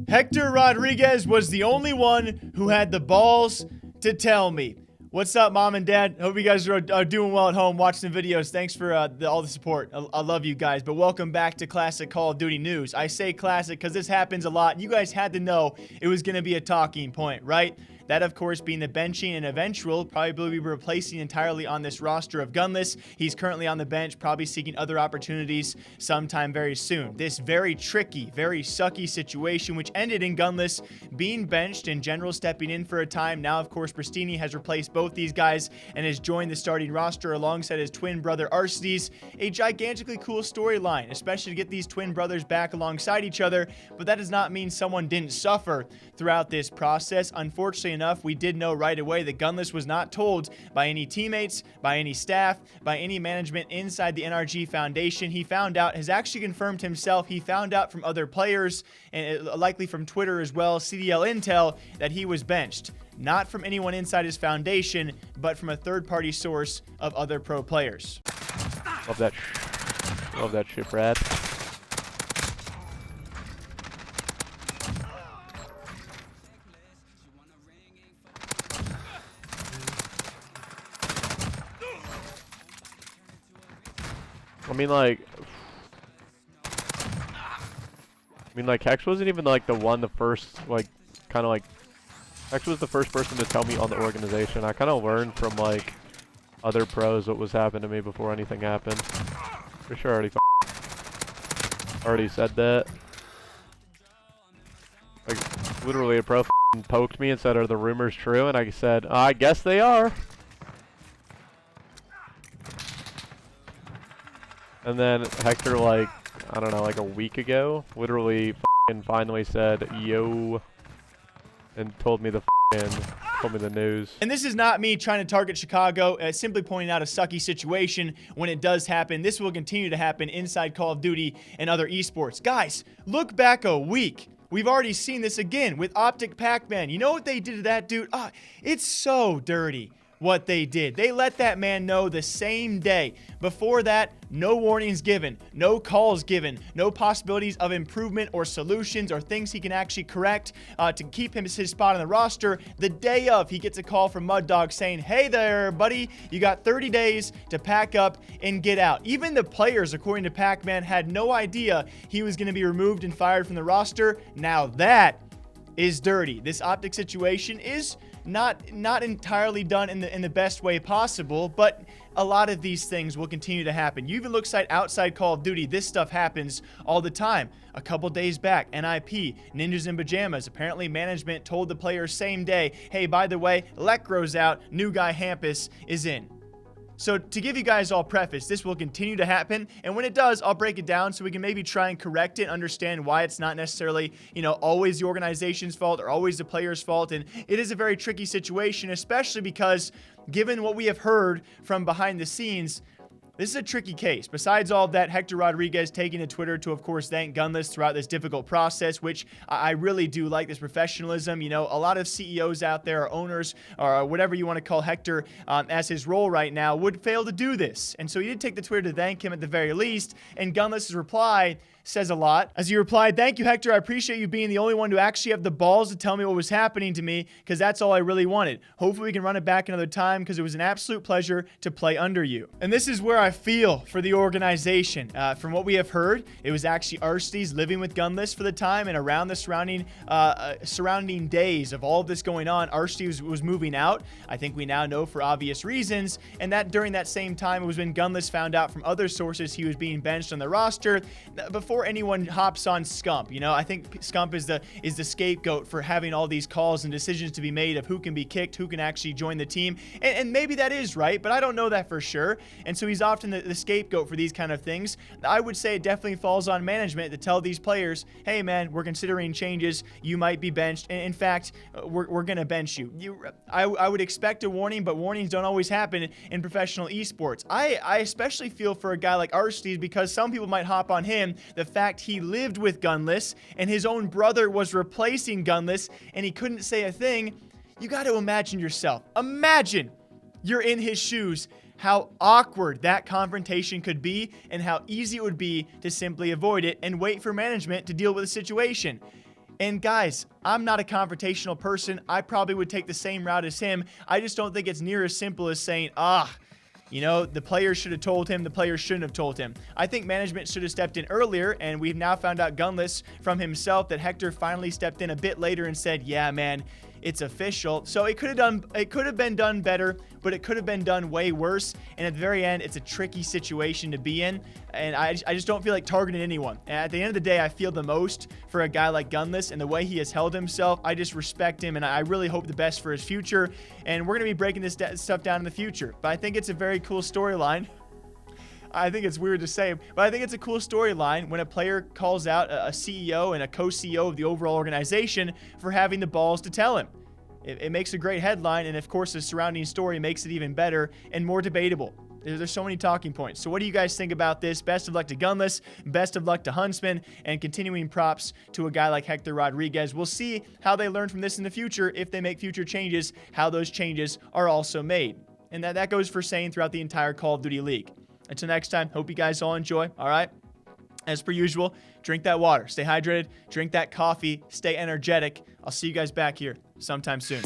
Hector Rodriguez was the only one who had the balls to tell me. What's up, mom and dad? Hope you guys are doing well at home, watching the videos. Thanks for all the support. I love you guys, but welcome back to Classic Call of Duty News. I say classic because this happens a lot. You guys had to know it was going to be a talking point, right? That, of course, being the benching and eventual probably replacing entirely on this roster of Gunless. He's currently on the bench, probably seeking other opportunities sometime very soon. This very tricky, very sucky situation, which ended in Gunless being benched and General stepping in for a time. Now, of course, Pristini has replaced both these guys and has joined the starting roster alongside his twin brother Arstides. A gigantically cool storyline, especially to get these twin brothers back alongside each other. But that does not mean someone didn't suffer throughout this process. Unfortunately enough, we did know right away that Gunless was not told by any teammates, by any staff, by any management inside the NRG Foundation. He found out, has actually confirmed himself, he found out from other players, and likely from Twitter as well, CDL Intel, that he was benched. Not from anyone inside his foundation, but from a third-party source of other pro players. Love that. Love that shit, Brad. I mean, like, Hex wasn't even, like, the first, like, kind of, like, Hex was the first person to tell me on the organization. I kind of learned from, like, other pros what was happening to me before anything happened. For sure I already said that. Like, literally a pro poked me and said, "Are the rumors true?" And I said, "I guess they are." And then Hector, like, I don't know, like a week ago, literally finally said, "Yo," and told me the news. And this is not me trying to target Chicago, simply pointing out a sucky situation when it does happen. This will continue to happen inside Call of Duty and other esports. Guys, look back a week. We've already seen this again with Optic Pac-Man. You know what they did to that dude? It's so dirty what they did. They let that man know the same day. Before that, no warnings given, no calls given, no possibilities of improvement or solutions or things he can actually correct to keep his spot on the roster. The day of, he gets a call from Mud Dog saying, "Hey there, buddy, you got 30 days to pack up and get out." Even the players, according to Pac-Man, had no idea he was going to be removed and fired from the roster. Now that is dirty. This Optic situation is not entirely done in the best way possible, but a lot of these things will continue to happen. You even look outside Call of Duty, this stuff happens all the time. A couple days back, NIP, Ninjas in Pajamas, apparently management told the players same day, "Hey, by the way, Lekro's out, new guy Hampus is in." So to give you guys all preface, this will continue to happen, and when it does, I'll break it down so we can maybe try and correct it, understand why it's not necessarily, always the organization's fault or always the player's fault, and it is a very tricky situation, especially because given what we have heard from behind the scenes, this is a tricky case. Besides all of that, Hector Rodriguez taking to Twitter to, of course, thank Gunless throughout this difficult process, which I really do like this professionalism. A lot of CEOs out there, or owners, or whatever you want to call Hector as his role right now, would fail to do this. And so he did take the Twitter to thank him at the very least, and Gunless's reply says a lot. As he replied, "Thank you, Hector. I appreciate you being the only one to actually have the balls to tell me what was happening to me, because that's all I really wanted. Hopefully we can run it back another time, because it was an absolute pleasure to play under you." And this is where I feel for the organization. From what we have heard, it was actually Arstides living with Gunless for the time, and around the surrounding days of all of this going on, Arstides was moving out. I think we now know for obvious reasons, and that during that same time, it was when Gunless found out from other sources he was being benched on the roster. Before anyone hops on Scump, I think Scump is the scapegoat for having all these calls and decisions to be made of who can be kicked, who can actually join the team, and maybe that is right, but I don't know that for sure. And so he's often the scapegoat for these kind of things. I would say it definitely falls on management to tell these players, "Hey man, we're considering changes, you might be benched, and in fact, we're gonna bench you." I would expect a warning, but warnings don't always happen in professional esports. I especially feel for a guy like Arstides, because some people might hop on him the fact he lived with Gunless and his own brother was replacing Gunless and he couldn't say a thing. You got to imagine yourself. Imagine you're in his shoes. how awkward that confrontation could be and how easy it would be to simply avoid it and wait for management to deal with the situation. And guys, I'm not a confrontational person. I probably would take the same route as him. I just don't think it's near as simple as saying, you know, the players should have told him, the players shouldn't have told him. I think management should have stepped in earlier, and we've now found out Gunless from himself that Hector finally stepped in a bit later and said, yeah, man, it's official. So it could have been done better, but it could have been done way worse. And at the very end, it's a tricky situation to be in. And I just don't feel like targeting anyone. And at the end of the day, I feel the most for a guy like Gunless and the way he has held himself. I just respect him, and I really hope the best for his future. And we're going to be breaking this stuff down in the future. But I think it's a very cool storyline. I think it's weird to say, but I think it's a cool storyline when a player calls out a CEO and a co-CEO of the overall organization for having the balls to tell him. It makes a great headline, and of course the surrounding story makes it even better and more debatable. There's so many talking points. So what do you guys think about this? Best of luck to Gunless, best of luck to Huntsmen, and continuing props to a guy like Hector Rodriguez. We'll see how they learn from this in the future, if they make future changes, how those changes are also made. And that goes for saying throughout the entire Call of Duty League. Until next time, hope you guys all enjoy. All right? As per usual, drink that water, stay hydrated, drink that coffee, stay energetic. I'll see you guys back here sometime soon.